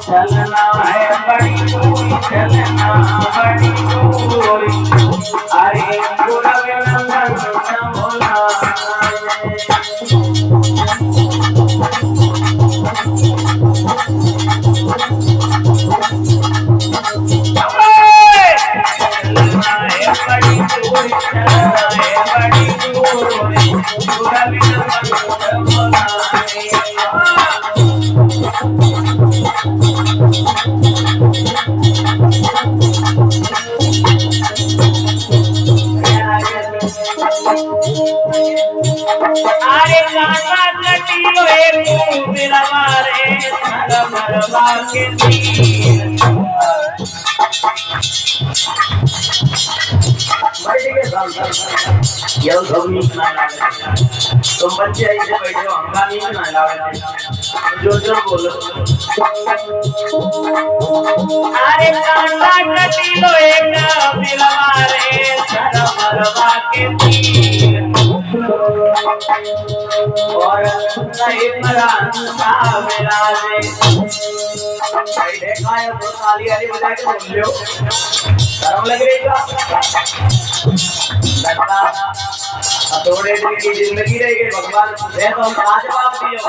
चलना है बड़ी दूरी, चलना बड़ी दूरी, अरे गुरव नंदन बोला अरे काका कटियो एक बिरवारे मरवा के तीर ये धोनी ना तुम बच्चे ऐसे बैठे हो हमका नहीं ना लावे जो बोलो अरे काका कटियो एक बिरवारे मरवा के तीर और नहीं मरा मेरा दे देखा है तो ताली वाली बजा के बोल लो शर्म लग रही का लगता थोड़े दिन की जिंदगी रहेगी भगवान है तो हम आज बात दियो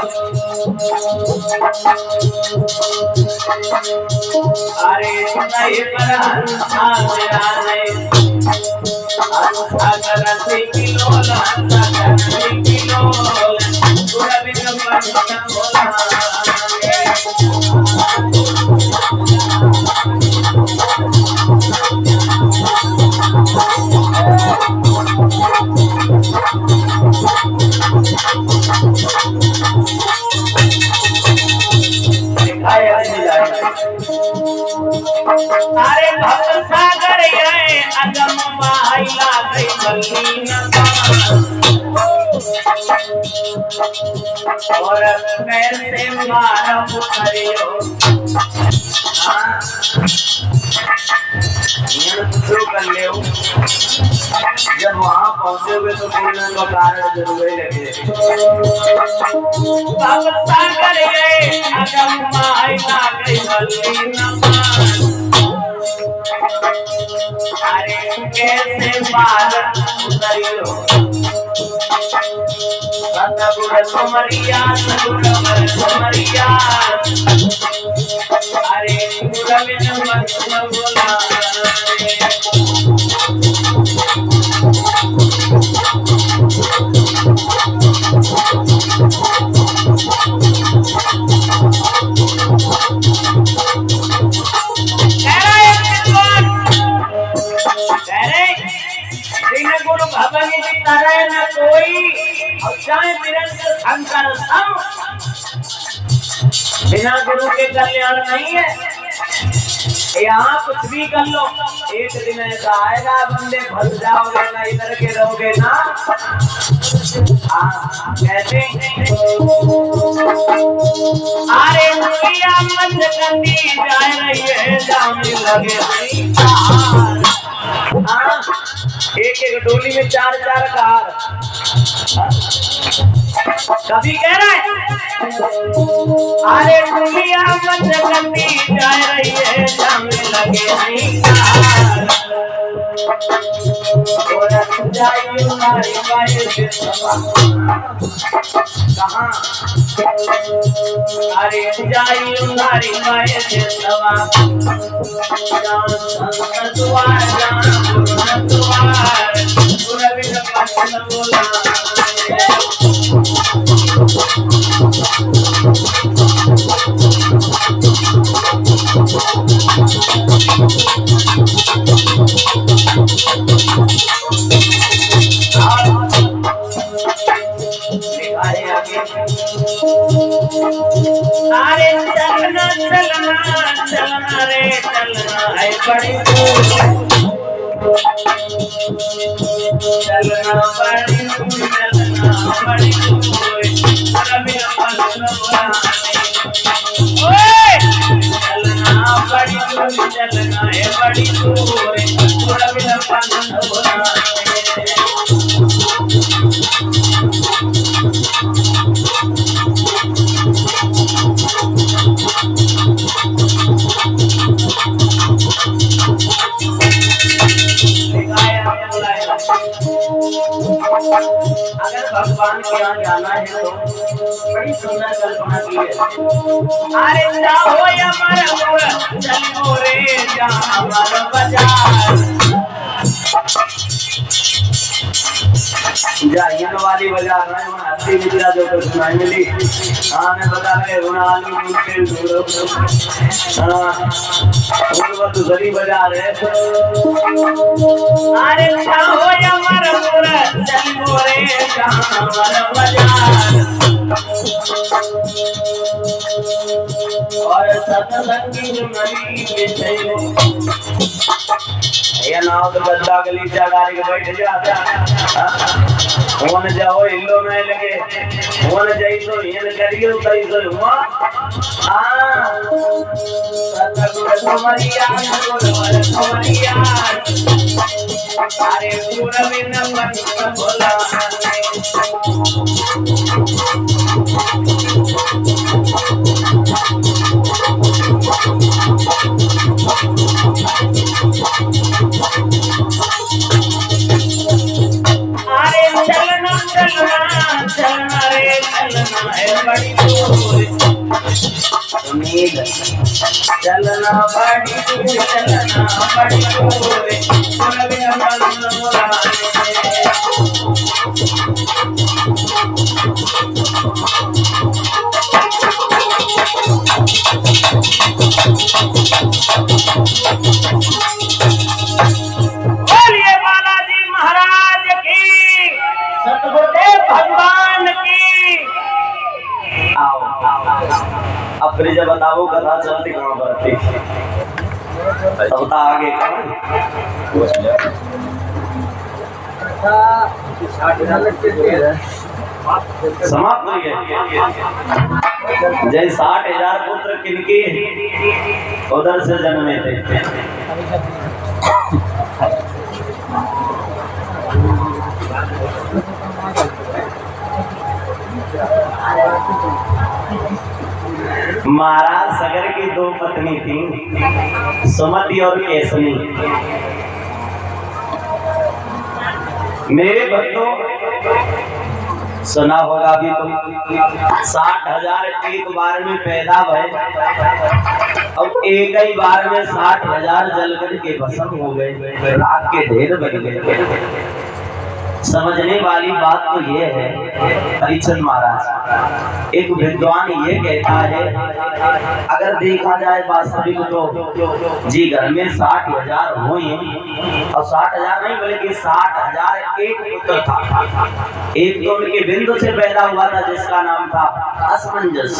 अरे नहीं मरा मेरा दे अगर से किलो पूरा भी बोला अरे भक्त सागर ये अगम माहिला गई बल्ली और कैसे मारा करियो शुरू कर ले जब वहां पहुंचोगे तो बोलने का कारण जरूर लगे भक्त सागर ये अगम माहिला गई बल्ली अरे कैसे मारा करियो सतगुरु सुमरिया अरे गुरु मत बोला गुरु भगवान की तरह न कोई और चाहे निरंतर संकर सम बिना गुरु के कल्याण नहीं है यहाँ कुछ भी कर लो एक दिन ऐसा आएगा बंदे फंस जाओगे ना इधर के रहोगे ना कैसे अरे दुनिया मंद करनी जा रही है जाने लगे एक एक डोली में चार चार कार कभी कह रहा है अरे दुनिया मंद करनी जा रही है जाने लगे नहीं कहाँ अरे जाई उंगारी पाए से सवा दुआर दुआर पूरा भी सब बोला अरे चलना चलना चलना रे चलना है बड़ी चलना बड़ी चलना बड़ी रवि चलना बड़ी चलना है बड़ी रवि अगर भगवान के यहाँ जाना है तो बड़ी सुंदर कल्पना की है। अरे जाओ अमरपुर चलो रे जामर बाजार, जाइए वाली बाजार में हंसी मिला जो कुछ सुनाई मिली। हाँ मैं बता रहे रुणालू मुझे दूर हाँ दूसरी बाजार है। अरे जाओ अमरपुर चलो रे जामर बाजार, और सतसंगी मरी के चलो ये नाव तो बद्दा गली गाड़ी के बैठ जाता होन जाओ इल्लो में लगे होन जाई तो ये करियो कई तो हुआ हां सतगुरु मरिया गुरु मरिया अरे पूरा में नंबर बोला चलना रे चलना है बड़ी दूर, चलना बड़ी दूर, चलना बड़ी दूर, बोलिए बालाजी महाराज की, सतगुरुदेव भगवान की। आओ अब फिर जब बताओ कथा चलती कहाँ बढ़ती बता आगे समाप्त हो गए। जय 60,000 पुत्र किनके उधर से जन्मे थे। महाराज सगर की 2 पत्नी थी, सुमति और केसनी। मेरे भक्तों सुना होगा अभी तो 60,000 एक बार में पैदा भय, अब एक ही बार में 60,000 जलकर के भस्म हो गए, राख के ढेर बन गए। समझने वाली बात तो ये है परीक्षित महाराज, एक विद्वान ये कहता है अगर देखा जाए वास्तविक तो जी घर में 60,000 हुए और 60,000 नहीं बल्कि 60,000 एक पुत्र था। एक तो उनके बिंदु से पैदा हुआ था जिसका नाम था असमंजस।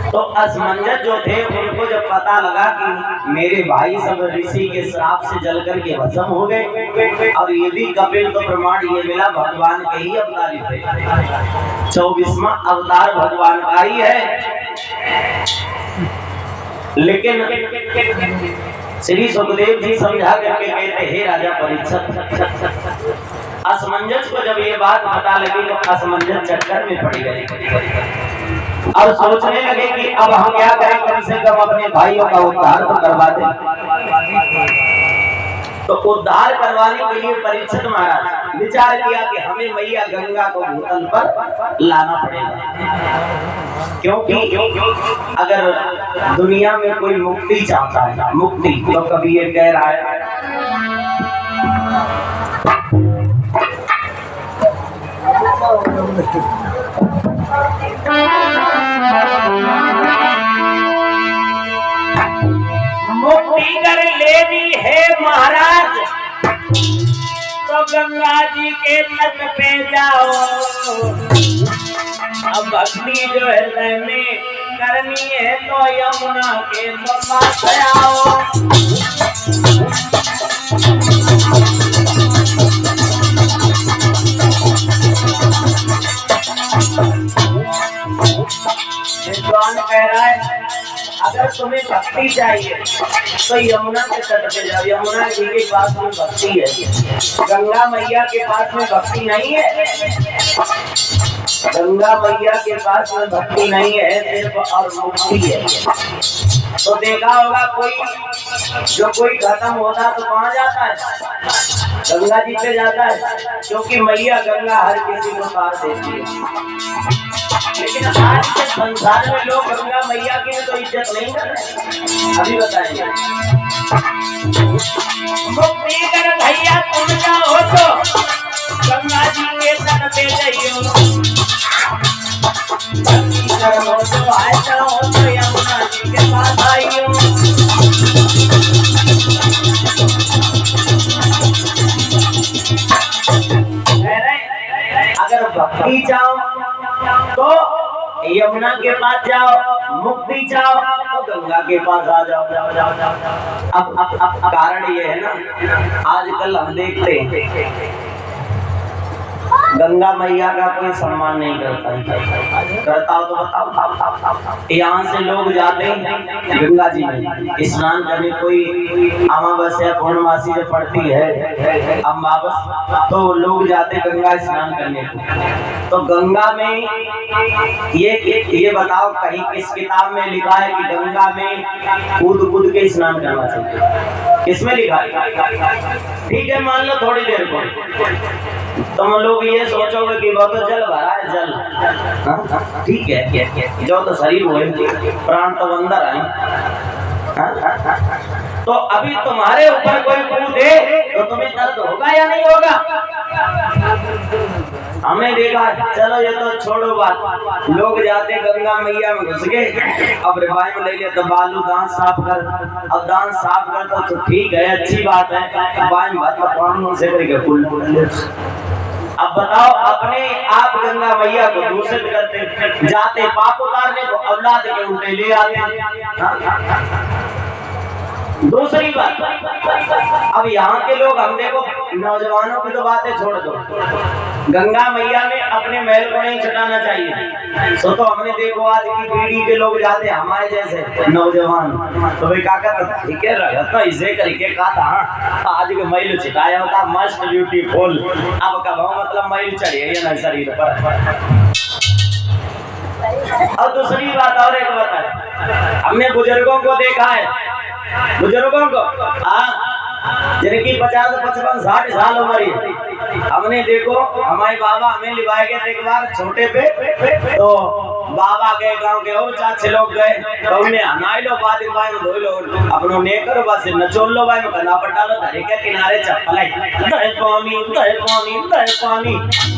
तो असमंजस जो थे उनको जब पता लगा कि मेरे भाई सब ऋषि के श्राप से जल करके भस्म हो गए, और ये भी कपिल तो प्रमाण ये मिला भगवान के ही अवतार थे, 24वां अवतार भगवान का ही है। लेकिन श्री सुखदेव जी समझा करके कहते हे राजा परीक्षित, असमंजस को जब ये बात पता लगी तो असमंजस चक्कर में पड़ गए और सोचने लगे कि अब हम क्या करें, कम से कम अपने भाइयों का उद्धार तो करवा दें। तो उद्धार करवाने के लिए परीक्षित महाराज विचार किया कि हमें मैया गंगा को भूतल पर लाना पड़ेगा, क्योंकि अगर दुनिया में कोई मुक्ति चाहता है, मुक्ति तो कभी ये कह रहा है मुक्ति कर लेनी है महाराज तो गंगा जी के तट पे जाओ, अब भक्ति जो हृदय में करनी है तो यमुना के तो पास आओ। विद्वान कह रहा है अगर तुम्हें भक्ति चाहिए तो यमुना के तट पे जाओ, यमुना जी के पास में भक्ति है, गंगा मैया के पास में भक्ति नहीं है। गंगा मैया के पास में भक्ति नहीं है, सिर्फ और मुक्ति है। तो देखा होगा कोई खत्म होता तो कहाँ जाता है? गंगा जी पे जाता है, क्योंकि मैया गंगा हर किसी को तार देती है। लेकिन आज के संसार में लोग गंगा मैया की तो इज्जत नहीं कर रहे। अभी बताएंगे। मुक्ति कर भैया तुम जाओ तो गंगा जी के तट पे जाइयो, भक्ति करो तो आए जाओ तो यमुना जी के पास आइयो। अगर भक्ति चाहो तो यमुना के पास जाओ, मुक्ति चाहो तो गंगा के पास आ जाओ। अब कारण ये है ना, आजकल हम देखते हैं गंगा मैया का कोई सम्मान नहीं करता हो तो बताओ। यहाँ से लोग जाते हैं गंगा जी में स्नान करने, कोई अमावस्या पूर्णमासी जो पड़ती है अमावस, तो लोग जाते गंगा स्नान करने को। तो गंगा में ये बताओ कहीं किस किताब में लिखा है कि गंगा में कूद के स्नान करना चाहिए? किसमें लिखा है? ठीक है, मान लो थोड़ी देर को तुम लोग ये सोचोगे कि वो तो जल भरा है, जल ठीक है, जो तो शरीर हुए प्राण तो अंदर आए। तो अभी तुम्हारे ऊपर कोई कूदे तो तुम्हें दर्द होगा या नहीं होगा? हमने देखा, चलो ये तो छोड़ो बात, लोग जाते गंगा मैया में घुस गए, अब रिवाइव ले लिया तो बालू दांत साफ कर, अब दांत साफ कर तो ठीक है, अच्छी बात है, से करके कुल। अब बताओ, अपने आप गंगा मैया को दूषित करते, जाते पाप उतारने को औलाद के उल्टे ले आते। दूसरी बात, अब यहाँ के लोग, हम देखो नौजवानों की तो बातें छोड़ दो, गंगा मैया में अपने महल को नहीं छटाना चाहिए। सो तो हमने देखो आज की पीढ़ी के लोग जाते हमारे जैसे नौजवान, तो वे क्या करते, ठीक है तो इसे करके कहा था आज के महल छिटाया होता मस्त ब्यूटीफुल, अब कब मतलब महल चढ़िए ना शरीर पर। और दूसरी बात और एक बात, हमने बुजुर्गों को देखा है, बुजुर्गों को जिनकी 50-55-60 साल उम्र है, हमने देखो हमारे बाबा हमें लिवाए गए एक बार छोटे पे, तो बाबा गए गांव के और 4-6 लोग गए, तो उन्हें नहाई लो, बाद में धोई लो, अपनों ने करो बस नचोल लो, भाई में गला पटा लो, धरे के किनारे चप्पल दहे पानी दहे पानी दहे पानी,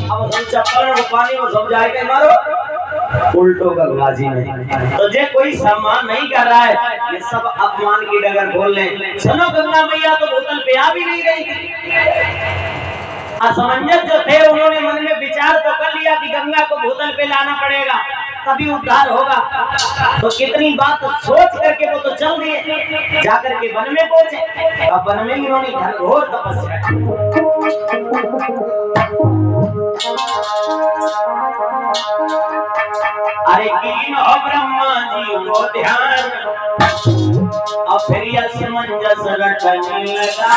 अब सब चप्पल को पानी को सब जाएगा मारो उल्टो गंगा जी में। तो जे कोई सम्मान नहीं कर रहा है, ये सब अपमान की डगर खोल ले। सुनो, गंगा मैया तो बोतल पे आ भी नहीं रही थी। असमंजस जो थे उन्होंने मन में विचार तो कर लिया कि गंगा को बोतल पे लाना पड़ेगा तभी उद्धार होगा, तो कितनी बात सोच करके वो तो चल दिए, जाकर के वन में पहुंचे। अब वन में इन्होंने घोर तपस्या की। अरे कीन हो ब्रह्मा जी को ध्यान, और फिर असमंजस रटने लगा।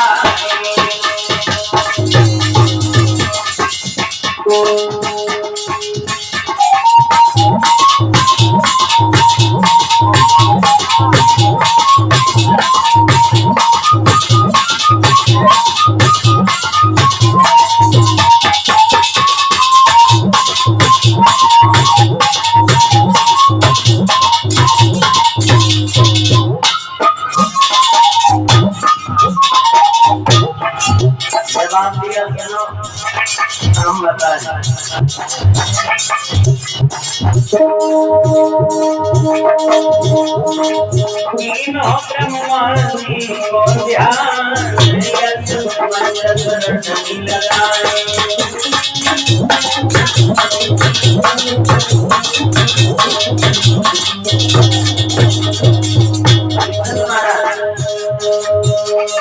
हम बताएं,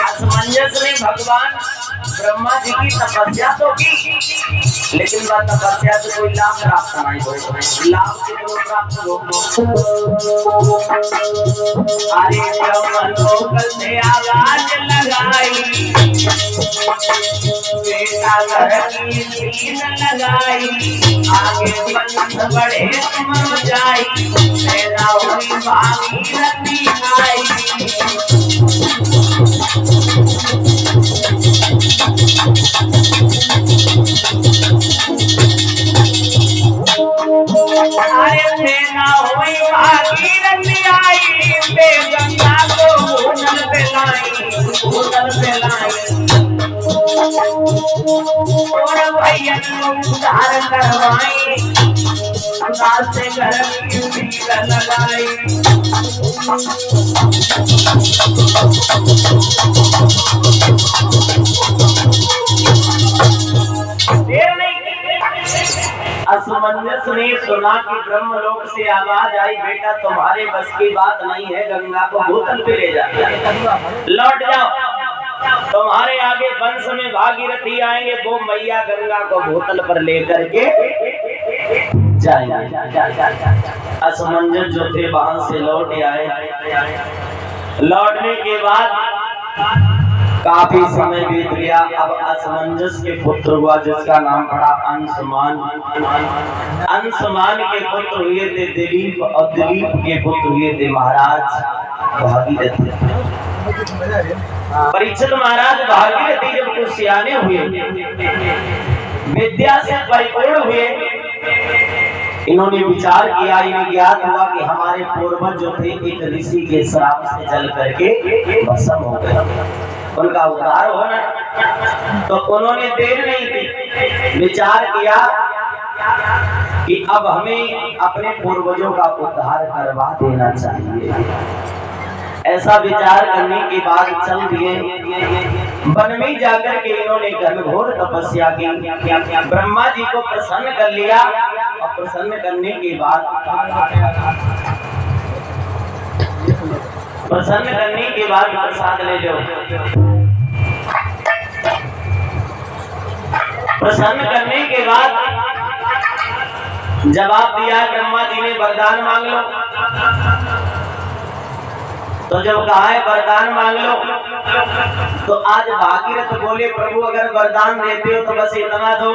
असमंजस ने भगवान ब्रह्मा जी की तपस्या तो की, लेकिन बात तपस्या से कोई लाभ प्राप्त नहीं हो, लाभ से तो प्राप्त हो। अरे ब्रह्मन लोक से आवाज लगाई, बेटा घर की सीन लगाई, आगे पंथ बढ़े तुम जाई, पैदा हुई भागीरथी आई। सेना हुई भागीरथी आई, बे गंगा को भूतल पे लाई, भूतल पे लाई। और भैया उद्धार करवाई, उदार से घर की सील लगाई। असमंजस ने सुना कि ब्रह्मलोक से आवाज आई, बेटा तुम्हारे बस की बात नहीं है, गंगा को भूतल पे ले जा, लौट जाओ। तुम्हारे आगे वंश में भागीरथी आएंगे, वो मैया गंगा को भूतल पर लेकर के जाएंगे। असमंजस जो थे वहां से लौट आए। लौटने के बाद काफी समय बीत गया। अब असमंजस के पुत्र हुआ जिसका नाम पड़ा अंशुमान। अंशुमान के पुत्र हुए थे दिलीप, और दिलीप के पुत्र हुए थे महाराज भागीरथी। परीक्षित महाराज भागीरथी जब कुछ सियाने हुए, विद्या से परिपूर्ण हुए, इन्होंने विचार किया, इन्हें ज्ञात हुआ कि हमारे पूर्वज जो थे एक ऋषि के श्राप से जल करके भस्म हो गए, उनका उद्धार होना। तो उन्होंने देर नहीं की, विचार किया कि अब हमें अपने पूर्वजों का उद्धार करवा देना चाहिए। ऐसा विचार करने के बाद चल दिए वन में जाकर के इन्होंने घनघोर तपस्या की, ब्रह्मा जी को प्रसन्न कर लिया। और प्रसन्न करने के बाद प्रसाद ले लो। प्रसन्न करने के बाद जवाब दिया, ब्रह्मा जी ने वरदान मांग लो। तो जब कहा है वरदान मांग लो, तो आज भागीरथ बोले, प्रभु अगर वरदान देते हो तो बस इतना दो,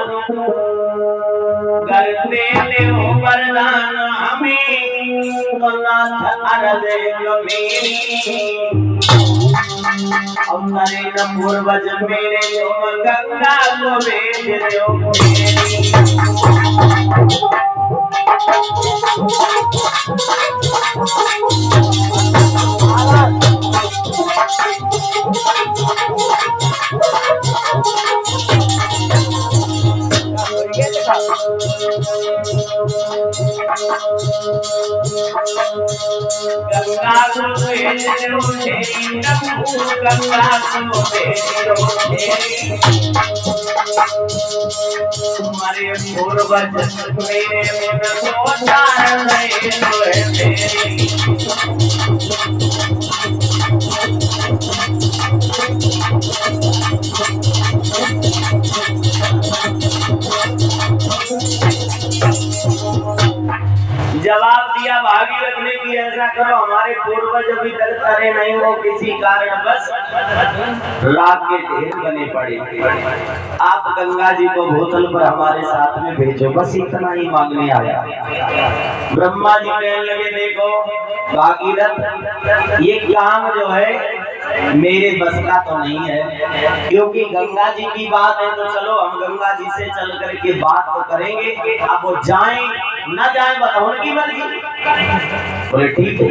कर देते हो वरदान हमें, तो नाथ अर्ज मेरी। अब करे न पूर्वज मेरे, तुम गंगा को भेज दो मेरी। गंगा को भेज दो मेरी, गंगा को भेज दो मेरी। तुम्हारे पूर्वज मेरे मन को जान रहे मेरी। जवाब दिया भागीरथ ने कि ऐसा करो, हमारे पूर्वज अभी तक करे नहीं, वो किसी कारण बस राख के ढेर बने पड़े। आप गंगा जी को भूतल पर हमारे साथ में भेजो, बस इतना ही मांगने आया। ब्रह्मा जी कहने लगे, देखो भागीरथ, ये काम जो है मेरे बस का तो नहीं है, क्योंकि गंगा जी की बात है तो चलो हम गंगा जी से चल करके बात तो करेंगे। अब वो जाएं न जाएं बताओ उनकी मर्जी। बोले ठीक है।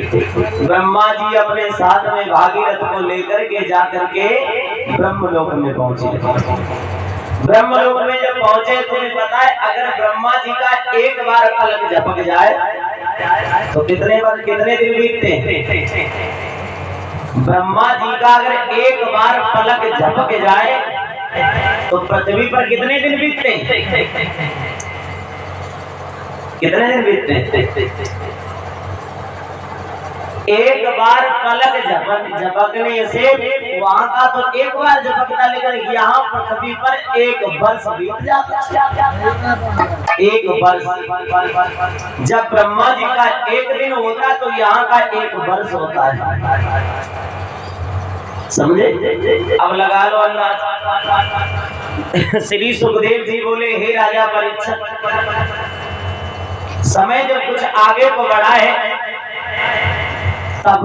ब्रह्मा जी अपने साथ में भागीरथ को लेकर के जा करके ब्रह्मलोक में पहुंचे। ब्रह्मलोक में जब पहुंचे, तुम्हें पता है अगर ब्रह्मा जी का एक बार पलक झपक जाए तो कितने दिन बीतते हैं। ब्रह्मा जी का अगर एक बार पलक झपक जाए तो पृथ्वी पर कितने दिन बीतते हैं, कितने दिन बीतते हैं। एक बार पलक झपकने से वहां का तो एक बार झपकता, लेकिन यहाँ पृथ्वी पर एक वर्ष बीत जाता है। एक वर्ष, जब ब्रह्मा जी का एक दिन होता तो यहाँ का एक वर्ष होता है। समझे? अब लगा लो अल्लाह। श्री सुखदेव जी बोले, हे राजा परीक्षित, समय जब कुछ आगे को बढ़ा है, तब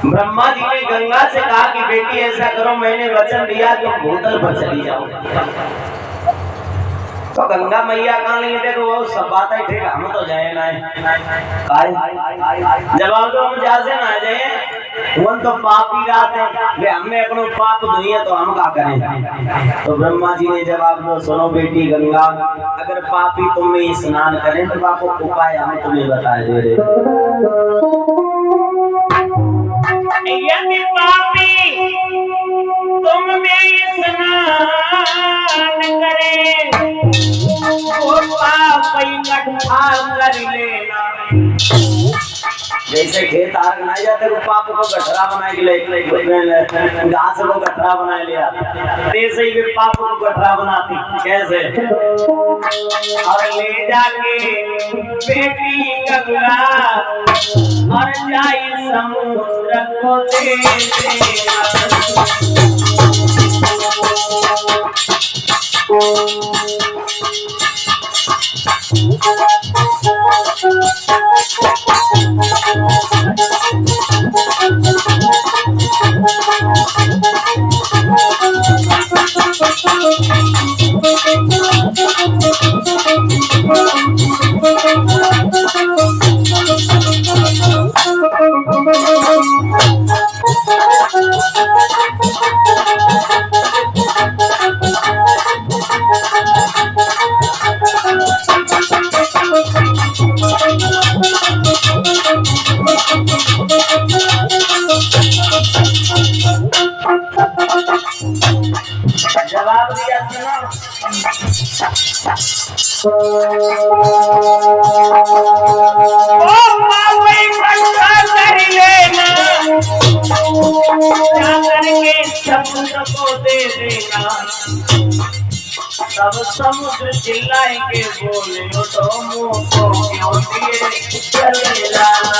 ब्रह्मा जी ने गंगा से कहा कि बेटी ऐसा करो, मैंने वचन दिया कि भूतल पर चली जाओ। तो गंगा मैया कहाँ नहीं, देखो वो सब बात है, ठीक है, हम तो जाए ना जवाब दो, हम जहाँ से ना जाए, वो तो पापी रात है, हमने अपनो पाप धोई तो हम क्या करें। तो ब्रह्मा जी ने जवाब दो, सुनो बेटी गंगा, अगर पापी तुम में स्नान करें तो आपको उपाय हम तुम्हें बता दे रहे। यदि पापी तुम में स्नान करे तो पाप इकट्ठा कर लेना। जैसे खेत आग बनाए जाते तो पाप को गठरा बनाए के लिए घास को गठरा बनाए लिया, वैसे ही पाप को गठरा बनाती। कैसे? और ले जाके बेटी गंगा और जाई समुद्र को दे जवाब दिया। समुद्र को दे देना, तब समुद्र चिल्लाए के बोले, तो मुंह को क्यों दिए चले जाना।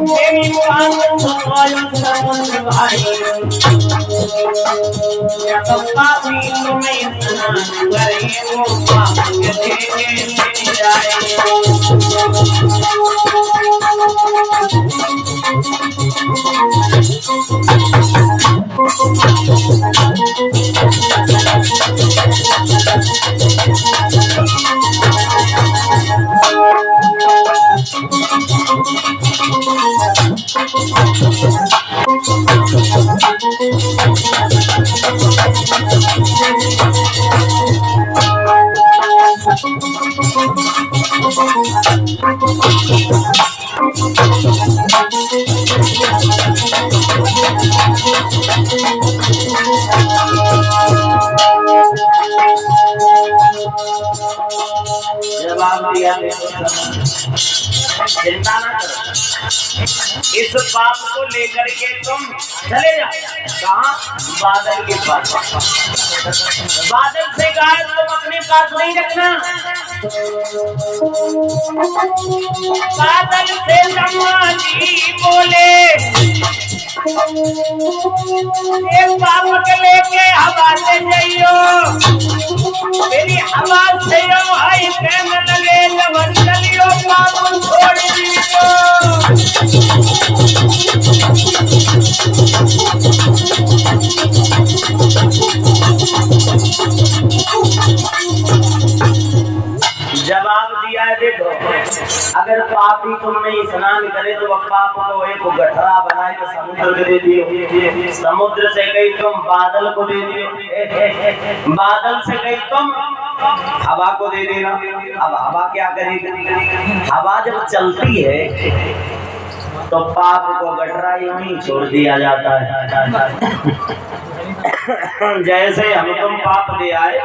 मेरी बात समुद्र भाई, या तो पापी तुम्हें स्नान करे वो पाप के देने जाए। जवाब दिया, चिंता ना करो, इस पाप को लेकर के तुम चले जाओ। कहाँ? बादल के पास। बादल से कहा तुम अपने पास नहीं रखना। बादल से ब्रह्मा जी बोले, एक पाप के लेके हवा से जाइयो, मेरी हवा से आई प्रेम लगे जवन चलियो, पाप छोड़ दियो। जवाब दिया है, देखो अगर पापी तुम में स्नान करे तो वह पाप को एक गठरा बनाए तो समुद्र को दे दियो, समुद्र से कहीं तुम बादल को दे दियो, बादल से कहीं तुम हवा को दे देना। अब हवा क्या करेगी? हवा जब चलती है तो पाप को गटरा यूं ही छोड़ दिया जाता है। जैसे हम तुम पाप दे आए,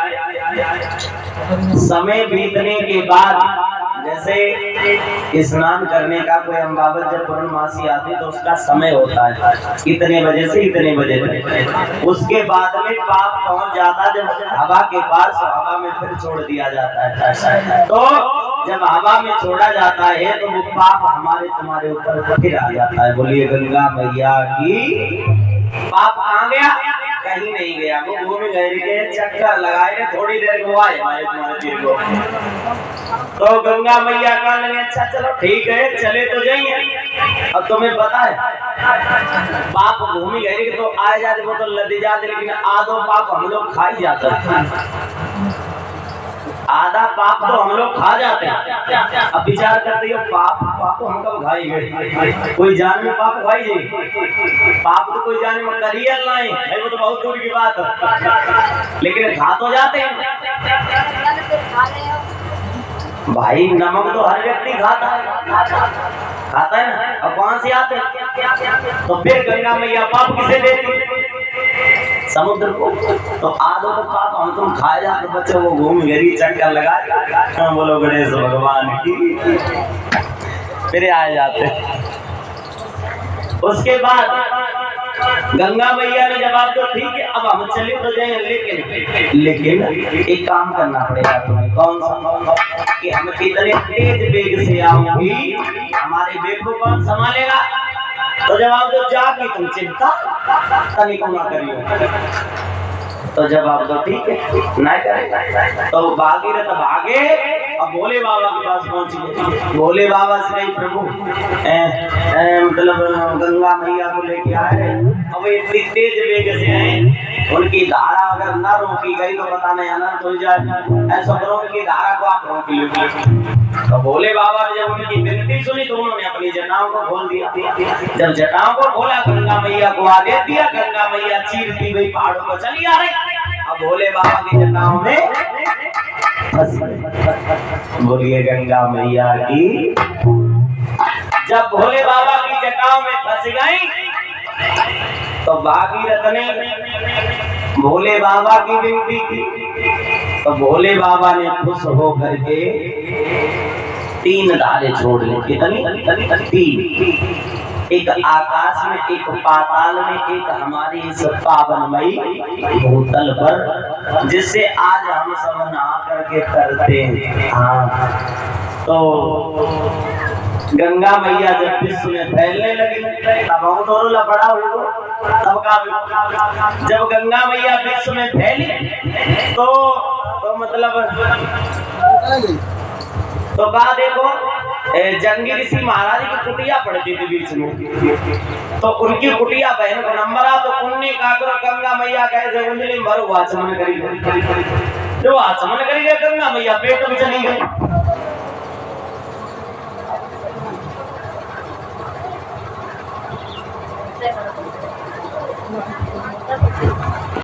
समय बीतने के बाद जैसे स्नान करने का कोई अमावस जब पूर्णमासी आती तो उसका समय होता है, इतने बजे से इतने बजे तक। उसके बाद में पाप पहुंच जाता जब हवा के पास, हवा में फिर छोड़ दिया जाता है। तो जब हवा में छोड़ा जाता है तो वो पाप हमारे तुम्हारे ऊपर फिर आ जाता है। बोलिए गंगा मैया की। पाप कहाँ गया? कहीं नहीं गया, वो घूम गए के चक्कर लगाए, थोड़ी देर को आए हमारे तुम्हारे को। तो गंगा मैया का लगे अच्छा चलो ठीक है चले तो जाइए। अब तुम्हें पता है पाप घूम गए तो आ जाते वो तो लदी जाते, लेकिन आधो पाप हम लोग खा ही जाते हैं। आधा पाप तो हम लोग खा जाते हैं। अब विचार करते हो पाप पाप हम कब खाएंगे? कोई जान में पाप खाई जाए? पाप तो कोई जान में करिए नहीं भाई, वो तो बहुत दूर की बात है, लेकिन खा तो जाते हैं भाई। नमक तो हर व्यक्ति खाता है ना। अब कहां से आते हैं? तो फिर गंगा मैया पाप किसे देती? समुद्र को। तो आधो तो पाप हम तुम खाए जाते बच्चों को घूम गरी चक्कर लगा। बोलो गणेश भगवान की। फिर आ जाते। उसके बाद गंगा मैया ने जवाब तो ठीक है अब हम चले तो जाए, लेकिन एक काम करना पड़ेगा तुम्हें। कौन सा? कि हम कितने तेज वेग से आऊंगी, हमारे वेग को कौन संभालेगा? तो जवाब दो जाके तुम चिंता तनिक ना करियो। तो जवाब दो ठीक है ना करेगा। तो भागीरथ भागे अब भोले बाबा के पास पहुंच गए। भोले बाबा से कही प्रभु मतलब गंगा मैया को लेके आए, अब इतनी तेज वेग से आए, उनकी धारा अगर न रोकी गई तो पता नहीं अनंत हो जाए। ऐसा करो उनकी धारा को आप रोक लीजिए। तो भोले बाबा ने जब उनकी विनती सुनी तो उन्होंने अपनी जटाओं को खोल दिया। जब जटाओं को खोला गंगा मैया को आदेश दिया, गंगा मैया चीरती हुई पहाड़ों को चली आ रही। अब भोले बाबा की जटाओं में बोलिए गंगा मैया की। जब भोले बाबा की जटाओं में फंस गई तो भागीरथ ने भोले बाबा की विनती की। तो भोले बाबा ने खुश होकर के 3 धारे छोड़ ली। कितनी? 3। एक आकाश में, एक पाताल में, एक हमारी इस पावनमयी भूतल पर, जिससे आज हम सब नहा करके करते हैं। हाँ, तो गंगा मैया जब विश्व में फैलने लगी तब हम दोनों लपड़ा हुआ। तब का जब गंगा मैया विश्व में फैली तो मतलब तो कहा देखो जंगी ऋषि महाराज की कुटिया पड़ती थी बीच में, तो उनकी कुटिया बहन को नंबर आ तो उनने कहा करो गंगा मैया कैसे उंजली भर आचमन करी। जो आचमन करी गए गंगा मैया पेट में चली गई।